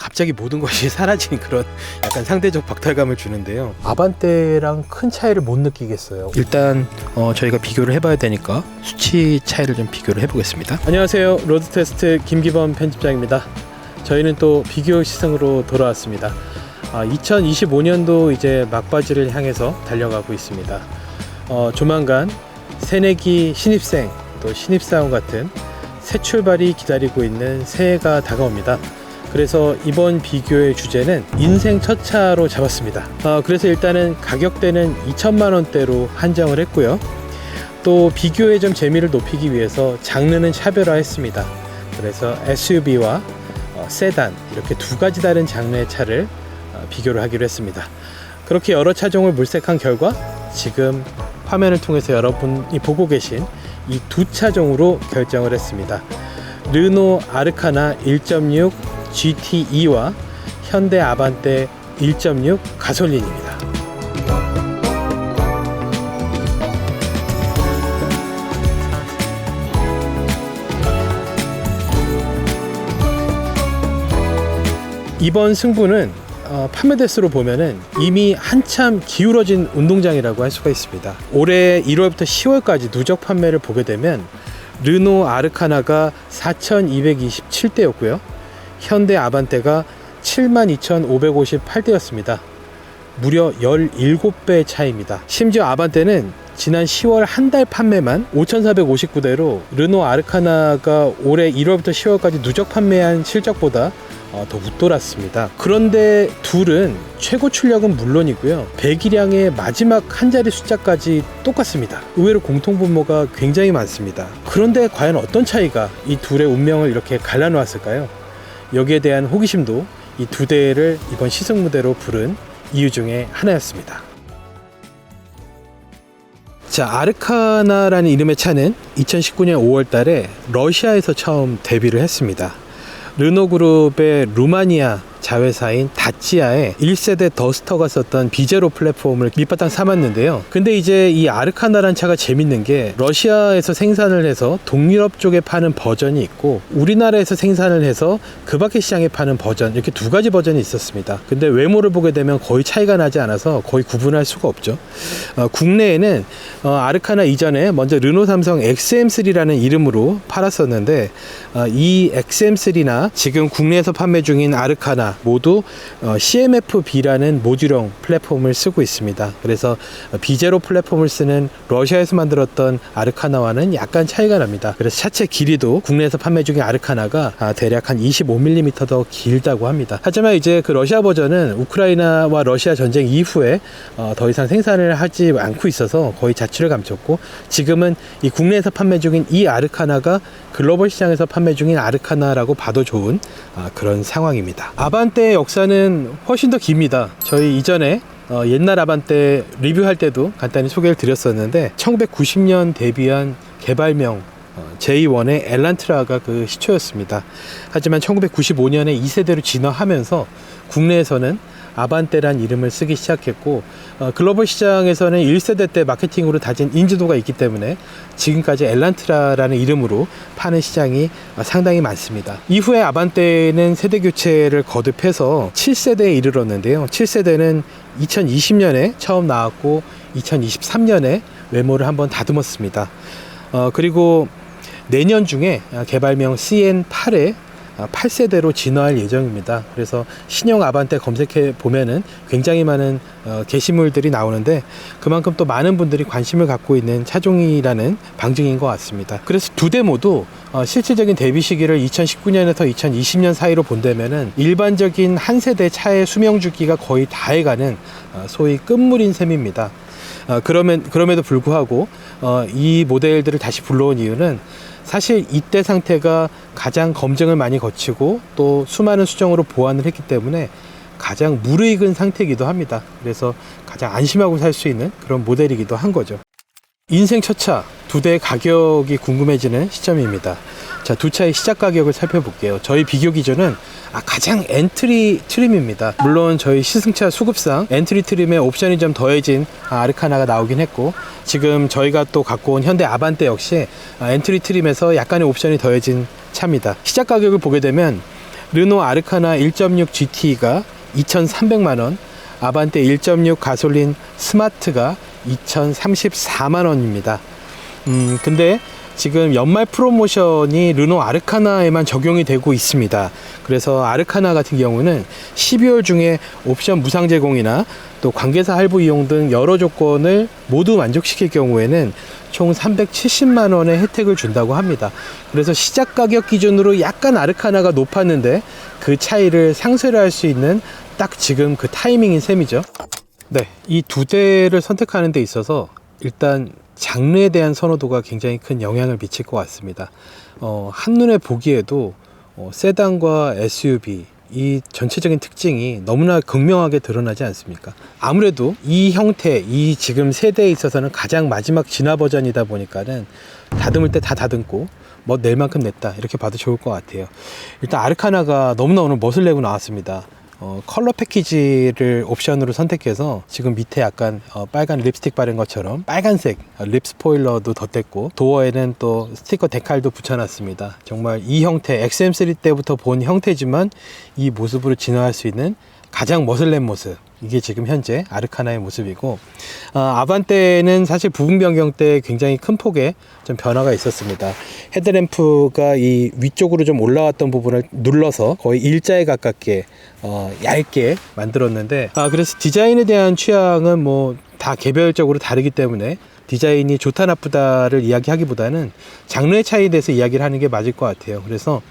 갑자기 모든 것이 사라진 그런 약간 상대적 박탈감을 주는데요. 아반떼랑 큰 차이를 못 느끼겠어요. 일단 저희가 비교를 해봐야 되니까 수치 차이를 좀 비교를 해보겠습니다. 안녕하세요, 로드테스트 김기범 편집장입니다. 저희는 또 비교 시승으로 돌아왔습니다. 2025년도 이제 막바지를 향해서 달려가고 있습니다. 조만간 새내기 신입생 또 신입사원 같은 새 출발이 기다리고 있는 새해가 다가옵니다. 그래서 이번 비교의 주제는 인생 첫 차로 잡았습니다. 그래서 일단은 가격대는 2천만 원대로 한정을 했고요. 또 비교의 좀 재미를 높이기 위해서 장르는 차별화했습니다. 그래서 SUV와 세단 이렇게 두 가지 다른 장르의 차를 비교를 하기로 했습니다. 그렇게 여러 차종을 물색한 결과 지금 화면을 통해서 여러분이 보고 계신 이 두 차종으로 결정을 했습니다. 르노 아르카나 1.6 GTE와 현대 아반떼 1.6 가솔린입니다. 이번 승부는 판매 대수로 보면은 이미 한참 기울어진 운동장이라고 할 수가 있습니다. 올해 1월부터 10월까지 누적 판매를 보게 되면 르노 아르카나가 4,227대였고요. 현대 아반떼가 72,558대였습니다. 무려 17배 차이입니다. 심지어 아반떼는 지난 10월 한 달 판매만 5,459대로 르노 아르카나가 올해 1월부터 10월까지 누적 판매한 실적보다 더 웃돌았습니다. 그런데 둘은 최고 출력은 물론이고요, 배기량의 마지막 한 자리 숫자까지 똑같습니다. 의외로 공통분모가 굉장히 많습니다. 그런데 과연 어떤 차이가 이 둘의 운명을 이렇게 갈라놓았을까요? 여기에 대한 호기심도 이 두 대를 이번 시승 무대로 부른 이유 중에 하나였습니다. 자, 아르카나라는 이름의 차는 2019년 5월 달에 러시아에서 처음 데뷔를 했습니다. 르노그룹의 루마니아 자회사인 다찌아의 1세대 더스터가 썼던 비제로 플랫폼을 밑바탕 삼았는데요. 근데 이제 이 아르카나라는 차가 재밌는 게 러시아에서 생산을 해서 동유럽 쪽에 파는 버전이 있고 우리나라에서 생산을 해서 그 밖의 시장에 파는 버전, 이렇게 두 가지 버전이 있었습니다. 근데 외모를 보게 되면 거의 차이가 나지 않아서 거의 구분할 수가 없죠. 국내에는 아르카나 이전에 먼저 르노 삼성 XM3라는 이름으로 팔았었는데 이 XM3나 지금 국내에서 판매 중인 아르카나 모두 CMF-B라는 모듈형 플랫폼을 쓰고 있습니다. 그래서 비제로 플랫폼을 쓰는 러시아에서 만들었던 아르카나와는 약간 차이가 납니다. 그래서 차체 길이도 국내에서 판매 중인 아르카나가 대략 한 25mm 더 길다고 합니다. 하지만 이제 그 러시아 버전은 우크라이나와 러시아 전쟁 이후에 더 이상 생산을 하지 않고 있어서 거의 자취를 감췄고, 지금은 이 국내에서 판매 중인 이 아르카나가 글로벌 시장에서 판매 중인 아르카나라고 봐도 좋은 그런 상황입니다. 아반떼의 역사는 훨씬 더 깁니다. 저희 이전에 옛날 아반떼 리뷰할 때도 간단히 소개를 드렸었는데 1990년 데뷔한 개발명 J1의 엘란트라가 그 시초였습니다. 하지만 1995년에 2세대로 진화하면서 국내에서는 아반떼란 이름을 쓰기 시작했고, 글로벌 시장에서는 1세대 때 마케팅으로 다진 인지도가 있기 때문에 지금까지 엘란트라라는 이름으로 파는 시장이 상당히 많습니다. 이후에 아반떼는 세대 교체를 거듭해서 7세대에 이르렀는데요. 7세대는 2020년에 처음 나왔고 2023년에 외모를 한번 다듬었습니다. 그리고 내년 중에 개발명 CN8에 8세대로 진화할 예정입니다. 그래서 신형 아반떼 검색해 보면은 굉장히 많은 게시물들이 나오는데 그만큼 또 많은 분들이 관심을 갖고 있는 차종이라는 방증인 것 같습니다. 그래서 두 대 모두 실질적인 데뷔 시기를 2019년에서 2020년 사이로 본다면은 일반적인 한 세대 차의 수명 주기가 거의 다 해가는 소위 끝물인 셈입니다. 그럼에도 불구하고 이 모델들을 다시 불러온 이유는 사실 이때 상태가 가장 검증을 많이 거치고 또 수많은 수정으로 보완을 했기 때문에 가장 무르익은 상태이기도 합니다. 그래서 가장 안심하고 살 수 있는 그런 모델이기도 한 거죠. 인생 첫 차 두 대의 가격이 궁금해지는 시점입니다. 자, 두 차의 시작 가격을 살펴볼게요. 저희 비교 기준은 가장 엔트리 트림입니다. 물론 저희 시승차 수급상 엔트리 트림에 옵션이 좀 더해진 아르카나가 나오긴 했고, 지금 저희가 또 갖고 온 현대 아반떼 역시 엔트리 트림에서 약간의 옵션이 더해진 차입니다. 시작 가격을 보게 되면 르노 아르카나 1.6 GT가 2,300만원, 아반떼 1.6 가솔린 스마트가 2,034만원입니다. 근데 지금 연말 프로모션이 르노 아르카나에만 적용이 되고 있습니다. 그래서 아르카나 같은 경우는 12월 중에 옵션 무상 제공이나 또 관계사 할부 이용 등 여러 조건을 모두 만족시킬 경우에는 총 370만원의 혜택을 준다고 합니다. 그래서 시작 가격 기준으로 약간 아르카나가 높았는데 그 차이를 상쇄를 할 수 있는 딱 지금 그 타이밍인 셈이죠. 네, 이 두 대를 선택하는 데 있어서 일단 장르에 대한 선호도가 굉장히 큰 영향을 미칠 것 같습니다. 한눈에 보기에도 세단과 SUV 이 전체적인 특징이 너무나 극명하게 드러나지 않습니까? 아무래도 이 형태, 이 지금 세대에 있어서는 가장 마지막 진화 버전이다 보니까는 다듬을 때 다 다듬고 뭐 낼 만큼 냈다 이렇게 봐도 좋을 것 같아요. 일단 아르카나가 너무나 오늘 멋을 내고 나왔습니다. 컬러 패키지를 옵션으로 선택해서 지금 밑에 약간 빨간 립스틱 바른 것처럼 빨간색 립 스포일러도 덧댔고 도어에는 또 스티커 데칼도 붙여놨습니다. 정말 이 형태 XM3 때부터 본 형태지만 이 모습으로 진화할 수 있는 가장 멋을 낸 모습, 이게 지금 현재 아르카나의 모습이고, 아반떼는 사실 부분 변경 때 굉장히 큰 폭의 좀 변화가 있었습니다. 헤드램프가 이 위쪽으로 좀 올라왔던 부분을 눌러서 거의 일자에 가깝게 얇게 만들었는데, 그래서 디자인에 대한 취향은 뭐 다 개별적으로 다르기 때문에 디자인이 좋다 나쁘다를 이야기하기보다는 장르의 차이에 대해서 이야기를 하는 게 맞을 것 같아요. 그래서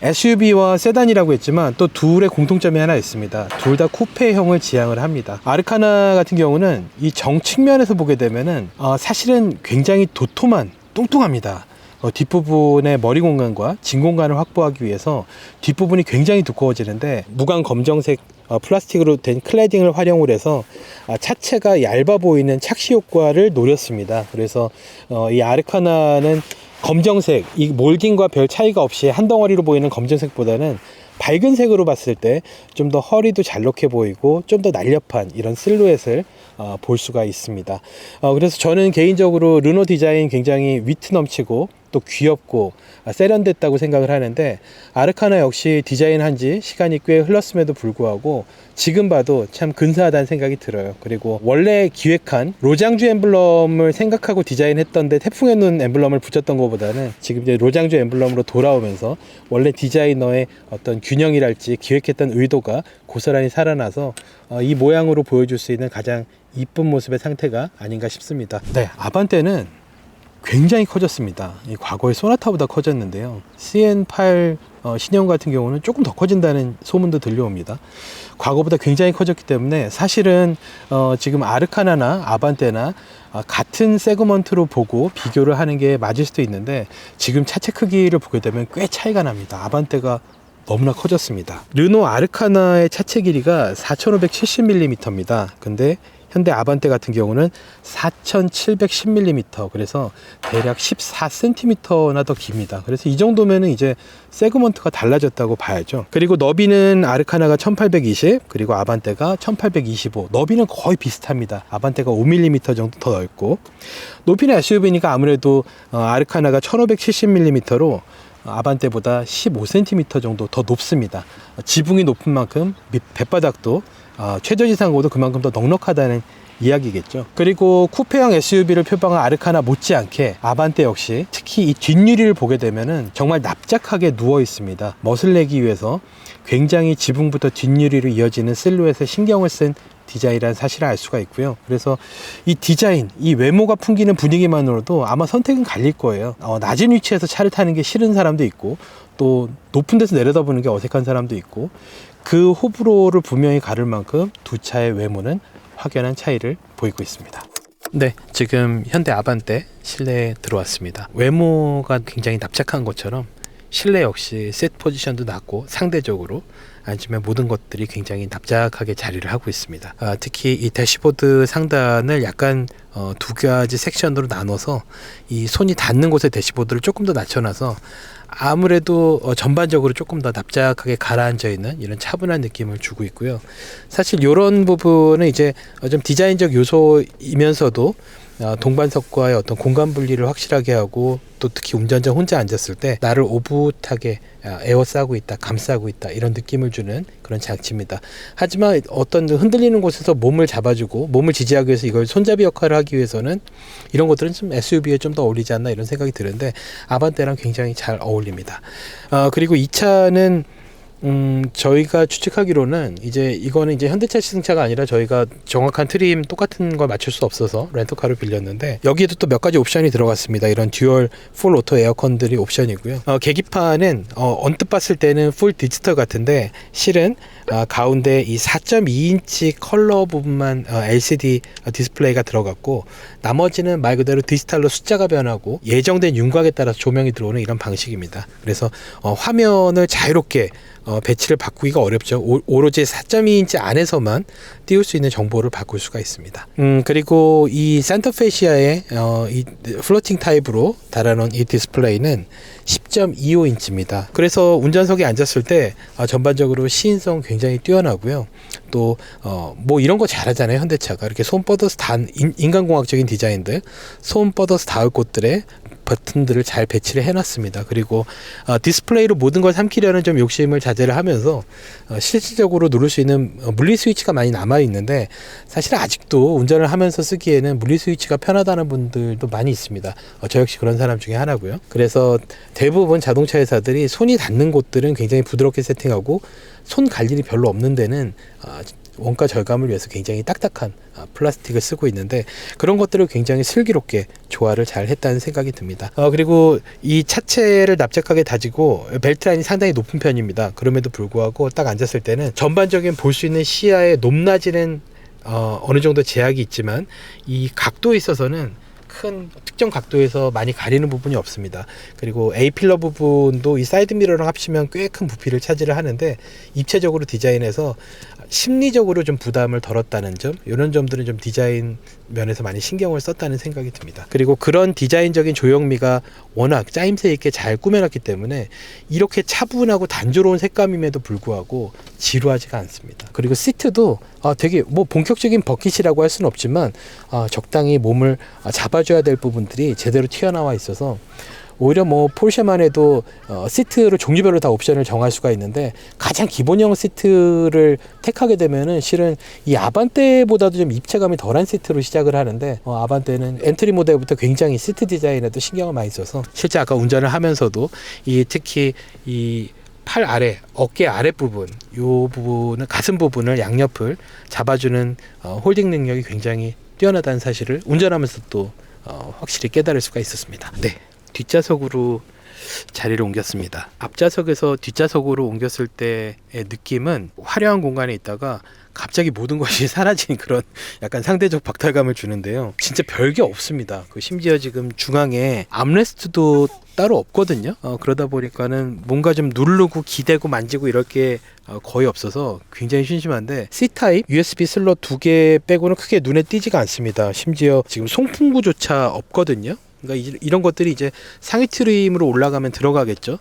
SUV와 세단이라고 했지만 또 둘의 공통점이 하나 있습니다. 둘 다 쿠페형을 지향을 합니다. 아르카나 같은 경우는 이 정측면에서 보게 되면은 사실은 굉장히 도톰한, 뚱뚱합니다. 뒷부분의 머리 공간과 진 공간을 확보하기 위해서 뒷부분이 굉장히 두꺼워지는데 무광 검정색 플라스틱으로 된 클래딩을 활용을 해서 차체가 얇아 보이는 착시 효과를 노렸습니다. 그래서 이 아르카나는 검정색, 이 몰딩과 별 차이가 없이 한 덩어리로 보이는 검정색보다는 밝은 색으로 봤을 때 좀 더 허리도 잘록해 보이고 좀 더 날렵한 이런 실루엣을 볼 수가 있습니다. 그래서 저는 개인적으로 르노 디자인 굉장히 위트 넘치고 또 귀엽고 세련됐다고 생각을 하는데, 아르카나 역시 디자인한 지 시간이 꽤 흘렀음에도 불구하고 지금 봐도 참 근사하다는 생각이 들어요. 그리고 원래 기획한 로장주 엠블럼을 생각하고 디자인했던데 태풍의 눈 엠블럼을 붙였던 것보다는 지금 이제 로장주 엠블럼으로 돌아오면서 원래 디자이너의 어떤 균형이랄지 기획했던 의도가 고스란히 살아나서 이 모양으로 보여줄 수 있는 가장 이쁜 모습의 상태가 아닌가 싶습니다. 네, 아반떼는 굉장히 커졌습니다. 이 과거의 소나타보다 커졌는데요. CN8 신형 같은 경우는 조금 더 커진다는 소문도 들려옵니다. 과거보다 굉장히 커졌기 때문에 사실은 지금 아르카나나 아반떼나 같은 세그먼트로 보고 비교를 하는 게 맞을 수도 있는데, 지금 차체 크기를 보게 되면 꽤 차이가 납니다. 아반떼가 너무나 커졌습니다. 르노 아르카나의 차체 길이가 4570mm입니다. 근데 현대 아반떼 같은 경우는 4710mm, 그래서 대략 14cm나 더 깁니다. 그래서 이 정도면은 이제 세그먼트가 달라졌다고 봐야죠. 그리고 너비는 아르카나가 1820, 그리고 아반떼가 1825. 너비는 거의 비슷합니다. 아반떼가 5mm 정도 더 넓고, 높이는 SUV니까 아무래도 아르카나가 1570mm로 아반떼보다 15cm 정도 더 높습니다. 지붕이 높은 만큼 뱃바닥도 최저지상고도 그만큼 더 넉넉하다는 이야기겠죠. 그리고 쿠페형 SUV를 표방한 아르카나 못지않게 아반떼 역시 특히 이 뒷유리를 보게 되면은 정말 납작하게 누워 있습니다. 멋을 내기 위해서 굉장히 지붕부터 뒷유리로 이어지는 실루엣에 신경을 쓴 디자인이라는 사실을 알 수가 있고요. 그래서 이 디자인, 이 외모가 풍기는 분위기만으로도 아마 선택은 갈릴 거예요. 낮은 위치에서 차를 타는 게 싫은 사람도 있고, 또 높은 데서 내려다보는 게 어색한 사람도 있고, 그 호불호를 분명히 가를 만큼 두 차의 외모는 확연한 차이를 보이고 있습니다. 네, 지금 현대 아반떼 실내에 들어왔습니다. 외모가 굉장히 납작한 것처럼 실내 역시 셋 포지션도 낮고 상대적으로 앉으면 모든 것들이 굉장히 납작하게 자리를 하고 있습니다. 특히 이 대시보드 상단을 약간 두 가지 섹션으로 나눠서 이 손이 닿는 곳에 대시보드를 조금 더 낮춰놔서 아무래도 전반적으로 조금 더 납작하게 가라앉아 있는 이런 차분한 느낌을 주고 있고요. 사실 이런 부분은 이제 좀 디자인적 요소이면서도 동반석과의 어떤 공간 분리를 확실하게 하고, 또 특히 운전자 혼자 앉았을 때 나를 오붓하게 에워싸고 있다, 감싸고 있다, 이런 느낌을 주는 그런 장치입니다. 하지만 어떤 흔들리는 곳에서 몸을 잡아주고 몸을 지지하기 위해서 이걸 손잡이 역할을 하기 위해서는 이런 것들은 좀 SUV에 좀 더 어울리지 않나 이런 생각이 드는데, 아반떼랑 굉장히 잘 어울립니다. 그리고 이 차는 저희가 추측하기로는 이거는 현대차 시승차가 아니라 저희가 정확한 트림 똑같은 걸 맞출 수 없어서 렌터카를 빌렸는데, 여기에도 또 몇 가지 옵션이 들어갔습니다. 이런 듀얼 풀 오토 에어컨들이 옵션이고요. 계기판은 언뜻 봤을 때는 풀 디지털 같은데, 실은 가운데 이 4.2인치 컬러 부분만 LCD 디스플레이가 들어갔고, 나머지는 말 그대로 디지털로 숫자가 변하고 예정된 윤곽에 따라서 조명이 들어오는 이런 방식입니다. 그래서 화면을 자유롭게 배치를 바꾸기가 어렵죠. 오로지 4.2인치 안에서만 띄울 수 있는 정보를 바꿀 수가 있습니다. 그리고 이 센터페시아의 이 플로팅 타입으로 달아놓은 이 디스플레이는 10.25인치입니다. 그래서 운전석에 앉았을 때 전반적으로 시인성 굉장히 뛰어나고요. 또 뭐 이런 거 잘하잖아요, 현대차가. 이렇게 손 뻗어서 인간공학적인 디자인들, 손 뻗어서 닿을 곳들에 버튼들을 잘 배치를 해놨습니다. 그리고 디스플레이로 모든 걸 삼키려는 좀 욕심을 자제를 하면서 실질적으로 누를 수 있는 물리 스위치가 많이 남아 있는데, 사실 아직도 운전을 하면서 쓰기에는 물리 스위치가 편하다는 분들도 많이 있습니다. 저 역시 그런 사람 중에 하나고요. 그래서 대부분 자동차 회사들이 손이 닿는 곳들은 굉장히 부드럽게 세팅하고, 손 갈 일이 별로 없는 데는 원가 절감을 위해서 굉장히 딱딱한 플라스틱을 쓰고 있는데, 그런 것들을 굉장히 슬기롭게 조화를 잘 했다는 생각이 듭니다. 그리고 이 차체를 납작하게 다지고 벨트라인이 상당히 높은 편입니다. 그럼에도 불구하고 딱 앉았을 때는 전반적인 볼 수 있는 시야의 높낮이는 어느 정도 제약이 있지만, 이 각도에 있어서는 큰 특정 각도에서 많이 가리는 부분이 없습니다. 그리고 A필러 부분도 이 사이드 미러랑 합치면 꽤 큰 부피를 차지를 하는데, 입체적으로 디자인해서 심리적으로 좀 부담을 덜었다는 점, 이런 점들은 좀 디자인 면에서 많이 신경을 썼다는 생각이 듭니다. 그리고 그런 디자인적인 조형미가 워낙 짜임새 있게 잘 꾸며놨기 때문에 이렇게 차분하고 단조로운 색감임에도 불구하고 지루하지가 않습니다. 그리고 시트도 되게 뭐 본격적인 버킷이라고 할 수는 없지만 적당히 몸을 잡아줘야 될 부분들이 제대로 튀어나와 있어서, 오히려 뭐 포르쉐만 해도 시트를 종류별로 다 옵션을 정할 수가 있는데, 가장 기본형 시트를 택하게 되면은 실은 이 아반떼보다도 좀 입체감이 덜한 시트로 시작을 하는데, 아반떼는 엔트리 모델부터 굉장히 시트 디자인에도 신경을 많이 써서, 실제 아까 운전을 하면서도 특히 이 팔 아래, 어깨 아랫부분, 요 부분은 가슴 부분을 양옆을 잡아주는 홀딩 능력이 굉장히 뛰어나다는 사실을 운전하면서 또 확실히 깨달을 수가 있었습니다. 네. 뒷좌석으로 자리를 옮겼습니다. 앞좌석에서 뒷좌석으로 옮겼을 때의 느낌은 화려한 공간에 있다가 갑자기 모든 것이 사라진 그런 약간 상대적 박탈감을 주는데요. 진짜 별게 없습니다. 심지어 지금 중앙에 암레스트도 따로 없거든요. 그러다 보니까는 뭔가 좀 누르고 기대고 만지고 이럴 게 거의 없어서 굉장히 심심한데, C타입 USB 슬롯 2개 빼고는 크게 눈에 띄지가 않습니다. 심지어 지금 송풍구조차 없거든요. 그러니까 이런 것들이 상위 트림으로 올라가면 들어가겠죠.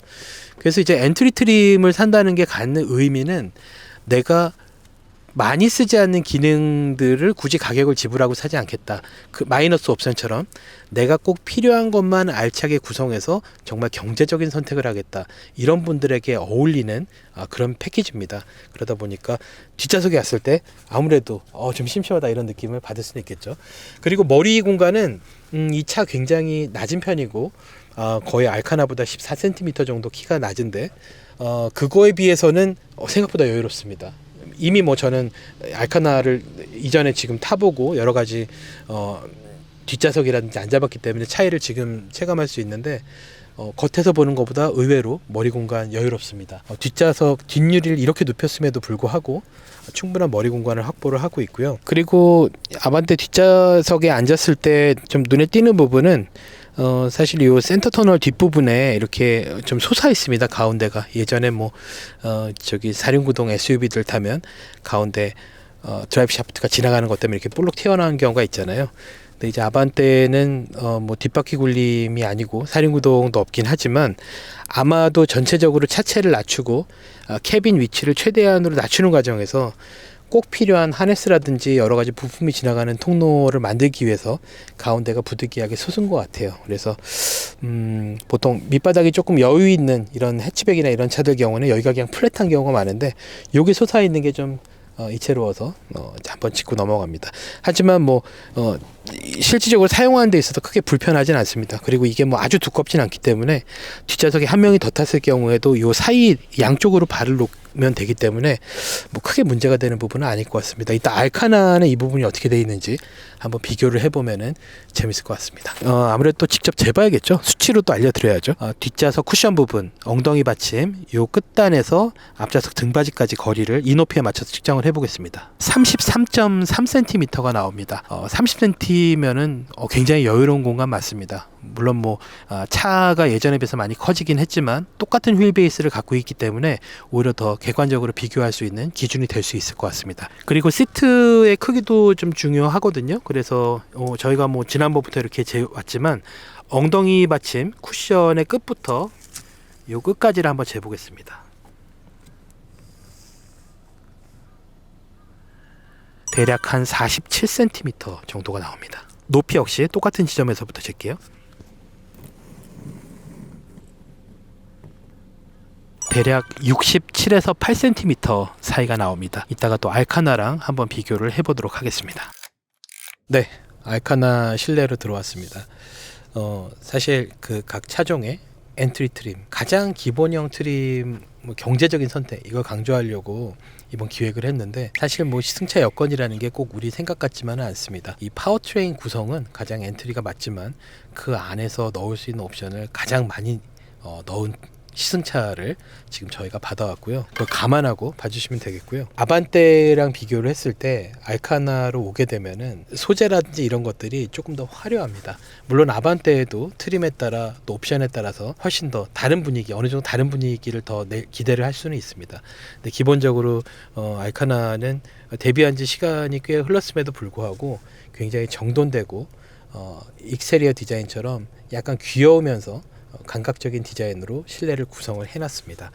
그래서 엔트리 트림을 산다는 게 갖는 의미는, 내가 많이 쓰지 않는 기능들을 굳이 가격을 지불하고 사지 않겠다. 그 마이너스 옵션처럼 내가 꼭 필요한 것만 알차게 구성해서 정말 경제적인 선택을 하겠다. 이런 분들에게 어울리는 그런 패키지입니다. 그러다 보니까 뒷좌석에 왔을 때 아무래도 좀 심심하다 이런 느낌을 받을 수는 있겠죠. 그리고 머리 공간은 이 차 굉장히 낮은 편이고, 거의 알카나보다 14cm 정도 키가 낮은데, 그거에 비해서는 생각보다 여유롭습니다. 이미 저는 알카나를 이전에 지금 타보고 여러 가지 뒷좌석이라든지 앉아봤기 때문에 차이를 지금 체감할 수 있는데, 겉에서 보는 것보다 의외로 머리 공간 여유롭습니다. 뒷좌석 뒷유리를 이렇게 눕혔음에도 불구하고 충분한 머리 공간을 확보를 하고 있고요. 그리고 아반떼 뒷좌석에 앉았을 때 좀 눈에 띄는 부분은 사실 이 센터 터널 뒷부분에 이렇게 좀 솟아 있습니다. 가운데가 예전에 사륜구동 SUV들 타면 가운데 드라이브 샤프트가 지나가는 것 때문에 이렇게 볼록 튀어나오는 경우가 있잖아요. 근데 아반떼는 뒷바퀴 굴림이 아니고 사륜구동도 없긴 하지만, 아마도 전체적으로 차체를 낮추고 캐빈 위치를 최대한으로 낮추는 과정에서 꼭 필요한 하네스라든지 여러 가지 부품이 지나가는 통로를 만들기 위해서 가운데가 부득이하게 솟은 것 같아요. 그래서 보통 밑바닥이 조금 여유 있는 이런 해치백이나 이런 차들 경우는 여기가 그냥 플랫한 경우가 많은데 여기 솟아 있는 게 좀 이채로워서 한번 짚고 넘어갑니다. 하지만 실질적으로 사용하는 데 있어서 크게 불편하진 않습니다. 그리고 이게 아주 두껍진 않기 때문에 뒷좌석에 한 명이 더 탔을 경우에도 이 사이 양쪽으로 발을 놓으면 되기 때문에 크게 문제가 되는 부분은 아닐 것 같습니다. 이따 알카나는 이 부분이 어떻게 되어 있는지 한번 비교를 해보면은 재밌을 것 같습니다. 아무래도 또 직접 재봐야겠죠. 수치로 또 알려드려야죠. 뒷좌석 쿠션 부분, 엉덩이 받침, 요 끝단에서 앞좌석 등받이까지 거리를 이 높이에 맞춰서 측정을 해보겠습니다. 33.3cm가 나옵니다. 30cm면은 굉장히 여유로운 공간 맞습니다. 물론 차가 예전에 비해서 많이 커지긴 했지만 똑같은 휠 베이스를 갖고 있기 때문에 오히려 더 객관적으로 비교할 수 있는 기준이 될 수 있을 것 같습니다. 그리고 시트의 크기도 좀 중요하거든요. 그래서 저희가 지난번부터 이렇게 재왔지만 엉덩이 받침 쿠션의 끝부터 요 끝까지를 한번 재보겠습니다. 대략 한 47cm 정도가 나옵니다. 높이 역시 똑같은 지점에서부터 잴게요. 대략 67에서 8cm 사이가 나옵니다. 이따가 또 알카나랑 한번 비교를 해보도록 하겠습니다. 네, 알카나 실내로 들어왔습니다. 사실 각 차종의 엔트리 트림, 가장 기본형 트림 경제적인 선택, 이걸 강조하려고 이번 기획을 했는데, 사실 시승차 여건이라는 게 꼭 우리 생각 같지만은 않습니다. 이 파워트레인 구성은 가장 엔트리가 맞지만 그 안에서 넣을 수 있는 옵션을 가장 많이 넣은 시승차를 지금 저희가 받아왔고요. 그걸 감안하고 봐주시면 되겠고요. 아반떼랑 비교를 했을 때 알카나로 오게 되면은 소재라든지 이런 것들이 조금 더 화려합니다. 물론 아반떼에도 트림에 따라 또 옵션에 따라서 훨씬 더 다른 분위기, 어느 정도 다른 분위기를 더 기대를 할 수는 있습니다. 근데 기본적으로 알카나는 데뷔한 지 시간이 꽤 흘렀음에도 불구하고 굉장히 정돈되고 익스테리어 디자인처럼 약간 귀여우면서 감각적인 디자인으로 실내를 구성을 해놨습니다.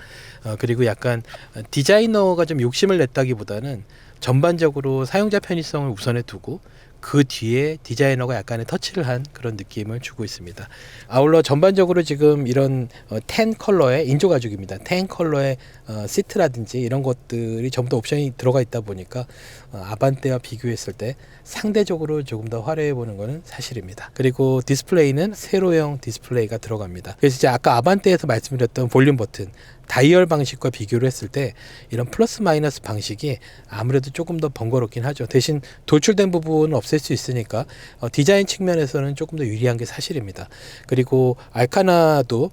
그리고 약간 디자이너가 좀 욕심을 냈다기보다는 전반적으로 사용자 편의성을 우선에 두고 그 뒤에 디자이너가 약간의 터치를 한 그런 느낌을 주고 있습니다. 아울러 전반적으로 지금 이런 텐 컬러의 인조 가죽입니다. 텐 컬러의 시트라든지 이런 것들이 전부 다 옵션이 들어가 있다 보니까 아반떼와 비교했을 때 상대적으로 조금 더 화려해 보는 것은 사실입니다. 그리고 디스플레이는 세로형 디스플레이가 들어갑니다. 그래서 이제 아까 아반떼에서 말씀드렸던 볼륨 버튼, 다이얼 방식과 비교를 했을 때 이런 플러스 마이너스 방식이 아무래도 조금 더 번거롭긴 하죠. 대신 돌출된 부분은 없앨 수 있으니까 디자인 측면에서는 조금 더 유리한 게 사실입니다. 그리고 알카나도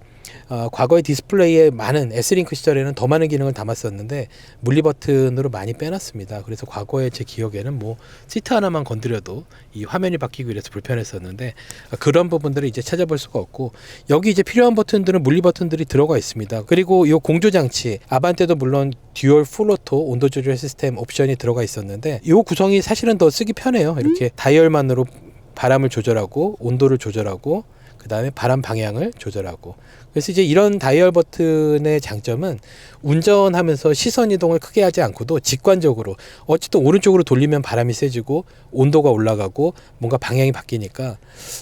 과거의 디스플레이에 많은 S링크 시절에는 더 많은 기능을 담았었는데 물리 버튼으로 많이 빼놨습니다. 그래서 과거에 제 기억에는 시트 하나만 건드려도 이 화면이 바뀌고 이래서 불편했었는데 그런 부분들을 이제 찾아볼 수가 없고, 여기 이제 필요한 버튼들은 물리 버튼들이 들어가 있습니다. 그리고 이 공조 장치, 아반떼도 물론 듀얼 풀오토 온도 조절 시스템 옵션이 들어가 있었는데 이 구성이 사실은 더 쓰기 편해요. 이렇게 다이얼만으로 바람을 조절하고 온도를 조절하고 그 다음에 바람 방향을 조절하고. 그래서 이제 이런 다이얼 버튼의 장점은 운전하면서 시선 이동을 크게 하지 않고도 직관적으로 어쨌든 오른쪽으로 돌리면 바람이 세지고 온도가 올라가고 뭔가 방향이 바뀌니까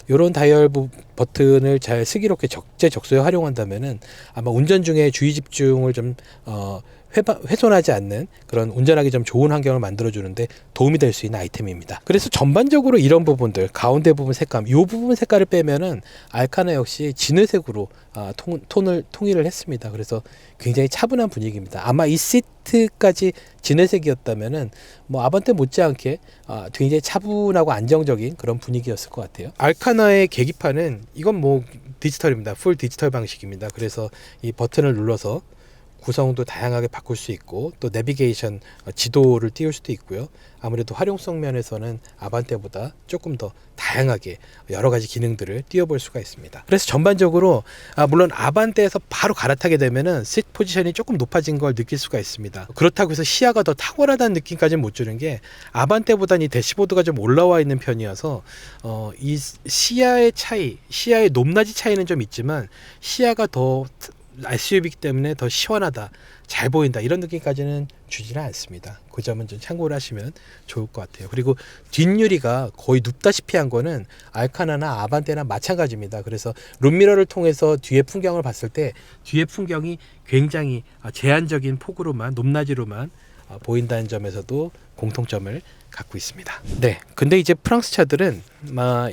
이런 다이얼 버튼을 잘 슬기롭게 적재적소에 활용한다면은 아마 운전 중에 주의 집중을 좀 훼손하지 않는 그런 운전하기 좀 좋은 환경을 만들어주는데 도움이 될 수 있는 아이템입니다. 그래서 전반적으로 이런 부분들, 가운데 부분 색감, 이 부분 색깔을 빼면은 알카나 역시 진회색으로 톤을 통일을 했습니다. 그래서 굉장히 차분한 분위기입니다. 아마 이 시트까지 진회색이었다면은 아반떼 못지않게 굉장히 차분하고 안정적인 그런 분위기였을 것 같아요. 알카나의 계기판은 이건 디지털입니다. 풀 디지털 방식입니다. 그래서 이 버튼을 눌러서 구성도 다양하게 바꿀 수 있고 또 내비게이션 지도를 띄울 수도 있고요. 아무래도 활용성 면에서는 아반떼보다 조금 더 다양하게 여러 가지 기능들을 띄워볼 수가 있습니다. 그래서 전반적으로 물론 아반떼에서 바로 갈아타게 되면은 시트 포지션이 조금 높아진 걸 느낄 수가 있습니다. 그렇다고 해서 시야가 더 탁월하다는 느낌까지는 못 주는 게, 아반떼보다는 이 대시보드가 좀 올라와 있는 편이어서 이 시야의 높낮이 차이는 좀 있지만 시야가 더 SUV이기 때문에 더 시원하다, 잘 보인다 이런 느낌까지는 주지는 않습니다. 그 점은 좀 참고를 하시면 좋을 것 같아요. 그리고 뒷유리가 거의 눕다시피 한 거는 알카나나 아반떼나 마찬가지입니다. 그래서 룸미러를 통해서 뒤에 풍경을 봤을 때 뒤에 풍경이 굉장히 제한적인 폭으로만, 높낮이로만 보인다는 점에서도 공통점을 갖고 있습니다. 네, 근데 이제 프랑스 차들은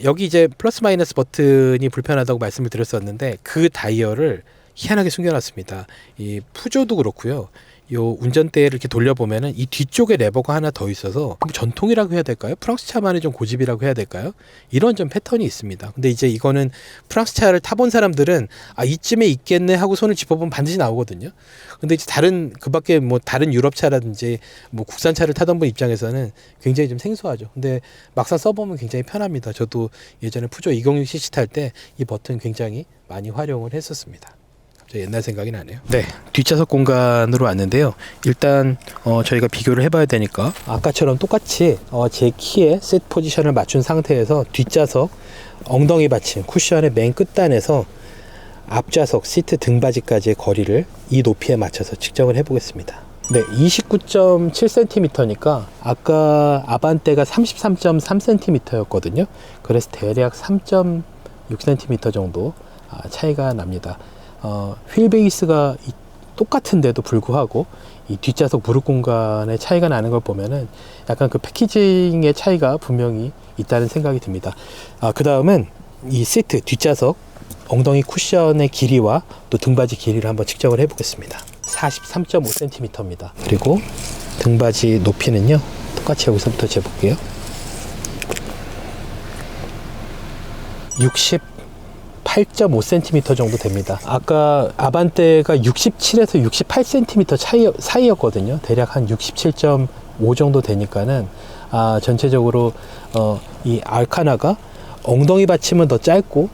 여기 이제 플러스 마이너스 버튼이 불편하다고 말씀을 드렸었는데 그 다이얼을 희한하게 숨겨놨습니다. 이 푸조도 그렇고요. 요 운전대를 이렇게 돌려보면은 이 뒤쪽에 레버가 하나 더 있어서 전통이라고 해야 될까요? 프랑스 차만의 좀 고집이라고 해야 될까요? 이런 좀 패턴이 있습니다. 근데 이제 이거는 프랑스 차를 타본 사람들은 이쯤에 있겠네 하고 손을 짚어보면 반드시 나오거든요. 근데 이제 그밖에 뭐 다른 유럽 차라든지 뭐 국산 차를 타던 분 입장에서는 굉장히 좀 생소하죠. 근데 막상 써보면 굉장히 편합니다. 저도 예전에 푸조 206cc 탈 때 이 버튼 굉장히 많이 활용을 했었습니다. 옛날 생각이 나네요. 네, 뒷좌석 공간으로 왔는데요. 일단 저희가 비교를 해봐야 되니까 아까처럼 똑같이 제 키에 셋 포지션을 맞춘 상태에서 뒷좌석 엉덩이 받침 쿠션의 맨 끝단에서 앞좌석 시트 등받이까지의 거리를 이 높이에 맞춰서 측정을 해보겠습니다. 네, 29.7cm니까 아까 아반떼가 33.3cm였거든요. 그래서 대략 3.6cm 정도 차이가 납니다. 휠 베이스가 똑같은데도 불구하고 이 뒷좌석 무릎 공간의 차이가 나는 걸 보면은 약간 그 패키징의 차이가 분명히 있다는 생각이 듭니다. 그 다음은 이 시트 뒷좌석 엉덩이 쿠션의 길이와 또 등받이 길이를 한번 측정을 해 보겠습니다. 43.5cm입니다. 그리고 등받이 높이는요, 똑같이 여기서부터 재볼게요. 8.5cm 정도 됩니다. 아까 아반떼가 67에서 68cm 사이였거든요. 대략 한 67.5 정도 되니까는 전체적으로 이 알카나가 엉덩이 받침은 더 짧고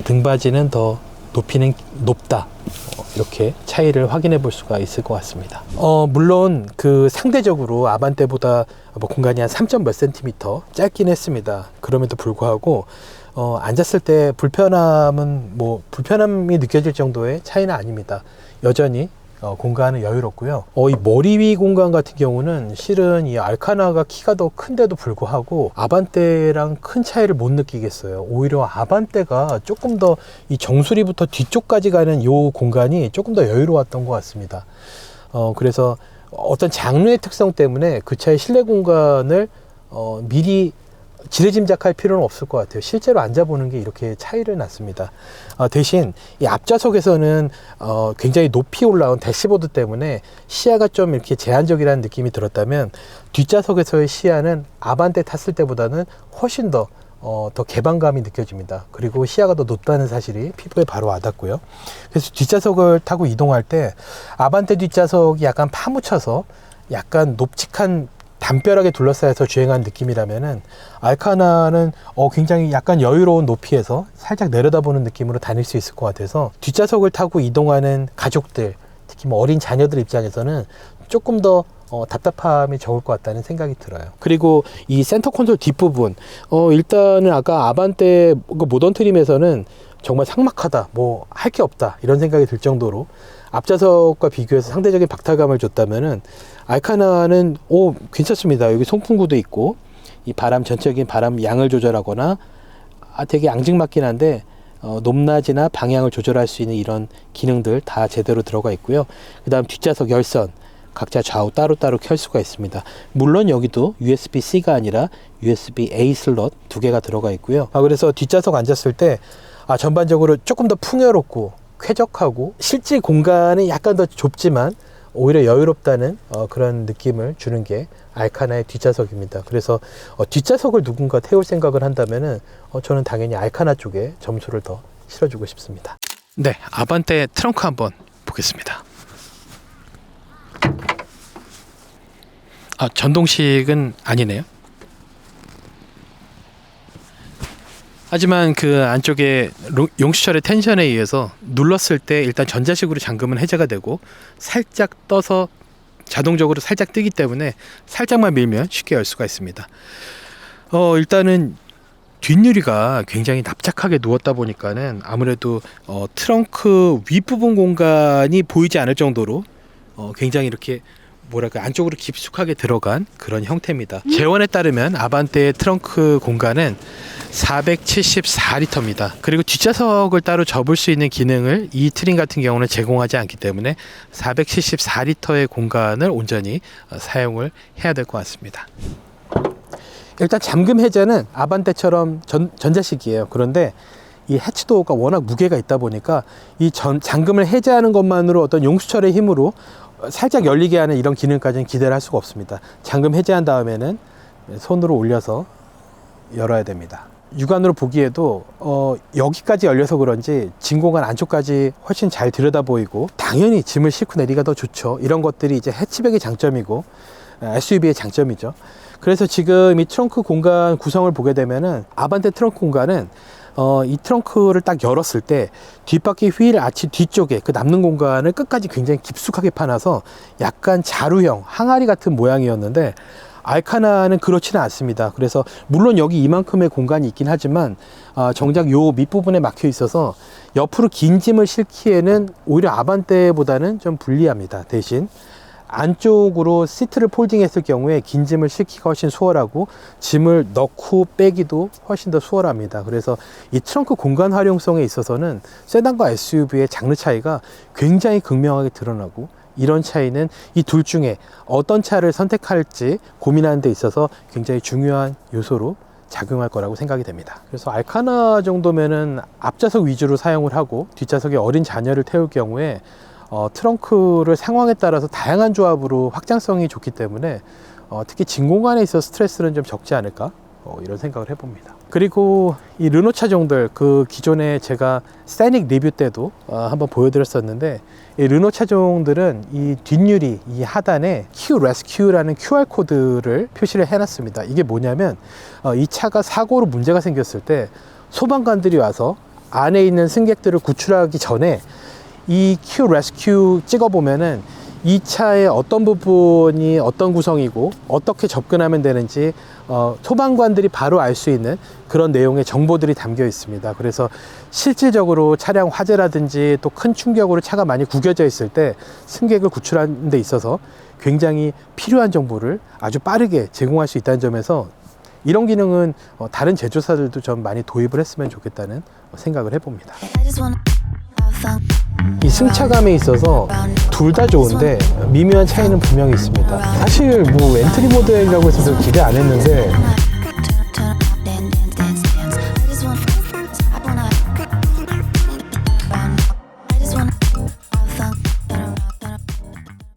등받이는 더 높이는 높다. 이렇게 차이를 확인해 볼 수가 있을 것 같습니다. 물론 그 상대적으로 아반떼보다 공간이 한 3. 몇 cm 짧긴 했습니다. 그럼에도 불구하고 앉았을 때 불편함이 느껴질 정도의 차이는 아닙니다. 여전히 공간은 여유롭고요. 이 머리 위 공간 같은 경우는 실은 이 알카나가 키가 더 큰데도 불구하고 아반떼랑 큰 차이를 못 느끼겠어요. 오히려 아반떼가 조금 더 이 정수리부터 뒤쪽까지 가는 이 공간이 조금 더 여유로웠던 것 같습니다. 그래서 어떤 장르의 특성 때문에 그 차의 실내 공간을 미리 지레짐작할 필요는 없을 것 같아요. 실제로 앉아보는 게 이렇게 차이를 났습니다. 대신 이 앞좌석에서는 굉장히 높이 올라온 대시보드 때문에 시야가 좀 이렇게 제한적이라는 느낌이 들었다면 뒷좌석에서의 시야는 아반떼 탔을 때보다는 훨씬 더 개방감이 느껴집니다. 그리고 시야가 더 높다는 사실이 피부에 바로 와닿고요. 그래서 뒷좌석을 타고 이동할 때 아반떼 뒷좌석이 약간 파묻혀서 약간 높직한 담벼락에 둘러싸여서 주행한 느낌이라면은 알카나는 굉장히 약간 여유로운 높이에서 살짝 내려다보는 느낌으로 다닐 수 있을 것 같아서 뒷좌석을 타고 이동하는 가족들, 특히 뭐 어린 자녀들 입장에서는 조금 더 답답함이 적을 것 같다는 생각이 들어요. 그리고 이 센터 콘솔 뒷부분 일단은 아까 아반떼 모던 트림에서는 정말 삭막하다, 뭐 할 게 없다 이런 생각이 들 정도로 앞좌석과 비교해서 상대적인 박탈감을 줬다면은 알카나는 괜찮습니다. 여기 송풍구도 있고 이 전체적인 바람 양을 조절하거나 되게 앙증맞긴 한데 높낮이나 방향을 조절할 수 있는 이런 기능들 다 제대로 들어가 있고요. 그 다음 뒷좌석 열선 각자 좌우 따로따로 켤 수가 있습니다. 물론 여기도 USB-C가 아니라 USB-A 슬롯 2개가 들어가 있고요. 그래서 뒷좌석 앉았을 때 전반적으로 조금 더 풍요롭고 쾌적하고 실제 공간은 약간 더 좁지만 오히려 여유롭다는 그런 느낌을 주는 게 알카나의 뒷좌석입니다. 그래서 뒷좌석을 누군가 태울 생각을 한다면은 저는 당연히 알카나 쪽에 점수를 더 실어주고 싶습니다. 네, 아반떼 트렁크 한번 보겠습니다. 전동식은 아니네요. 하지만 그 안쪽에 용수철의 텐션에 의해서 눌렀을 때 일단 전자식으로 잠금은 해제가 되고 살짝 떠서 자동적으로 살짝 뜨기 때문에 살짝만 밀면 쉽게 열 수가 있습니다. 일단은 뒷유리가 굉장히 납작하게 누웠다 보니까는 아무래도 트렁크 윗부분 공간이 보이지 않을 정도로 굉장히 이렇게 뭐랄까 안쪽으로 깊숙하게 들어간 그런 형태입니다. 재원에 따르면 아반떼의 트렁크 공간은 474리터입니다. 그리고 뒷좌석을 따로 접을 수 있는 기능을 이 트림 같은 경우는 제공하지 않기 때문에 474리터의 공간을 온전히 사용을 해야 될 것 같습니다. 일단 잠금 해제는 아반떼처럼 전자식이에요. 그런데 이 해치도어가 워낙 무게가 있다 보니까 이 잠금을 해제하는 것만으로 어떤 용수철의 힘으로 살짝 열리게 하는 이런 기능까지는 기대를 할 수가 없습니다. 잠금 해제한 다음에는 손으로 올려서 열어야 됩니다. 육안으로 보기에도 여기까지 열려서 그런지 짐 공간 안쪽까지 훨씬 잘 들여다 보이고, 당연히 짐을 싣고 내리기가 더 좋죠. 이런 것들이 이제 해치백의 장점이고 SUV의 장점이죠. 그래서 지금 이 트렁크 공간 구성을 보게 되면은 아반떼 트렁크 공간은 이 트렁크를 딱 열었을 때 뒷바퀴 휠 아치 뒤쪽에 그 남는 공간을 끝까지 굉장히 깊숙하게 파놔서 약간 자루형 항아리 같은 모양이었는데, 알카나는 그렇지는 않습니다. 그래서 물론 여기 이만큼의 공간이 있긴 하지만 정작 요 밑부분에 막혀 있어서 옆으로 긴 짐을 싣기에는 오히려 아반떼보다는 좀 불리합니다. 대신 안쪽으로 시트를 폴딩했을 경우에 긴 짐을 싣기가 훨씬 수월하고 짐을 넣고 빼기도 훨씬 더 수월합니다. 그래서 이 트렁크 공간 활용성에 있어서는 세단과 SUV의 장르 차이가 굉장히 극명하게 드러나고, 이런 차이는 이 둘 중에 어떤 차를 선택할지 고민하는 데 있어서 굉장히 중요한 요소로 작용할 거라고 생각이 됩니다. 그래서 알카나 정도면은 앞좌석 위주로 사용을 하고 뒷좌석에 어린 자녀를 태울 경우에 트렁크를 상황에 따라서 다양한 조합으로 확장성이 좋기 때문에 특히 짐 공간에 있어 스트레스는 좀 적지 않을까, 이런 생각을 해봅니다. 그리고 이 르노 차종들, 그 기존에 제가 스태닉 리뷰 때도 한번 보여드렸었는데, 이 르노 차종들은 이 뒷유리 이 하단에 Q 레스큐라는 QR코드를 표시를 해놨습니다. 이게 뭐냐면 이 차가 사고로 문제가 생겼을 때 소방관들이 와서 안에 있는 승객들을 구출하기 전에 이 Q 레스큐 찍어보면은 이 차의 어떤 부분이 어떤 구성이고 어떻게 접근하면 되는지 소방관들이 바로 알 수 있는 그런 내용의 정보들이 담겨 있습니다. 그래서 실질적으로 차량 화재라든지 또 큰 충격으로 차가 많이 구겨져 있을 때 승객을 구출하는 데 있어서 굉장히 필요한 정보를 아주 빠르게 제공할 수 있다는 점에서 이런 기능은 다른 제조사들도 좀 많이 도입을 했으면 좋겠다는 생각을 해봅니다. 이 승차감에 있어서 둘 다 좋은데 미묘한 차이는 분명히 있습니다. 사실 뭐 엔트리 모델이라고 해서 기대 안 했는데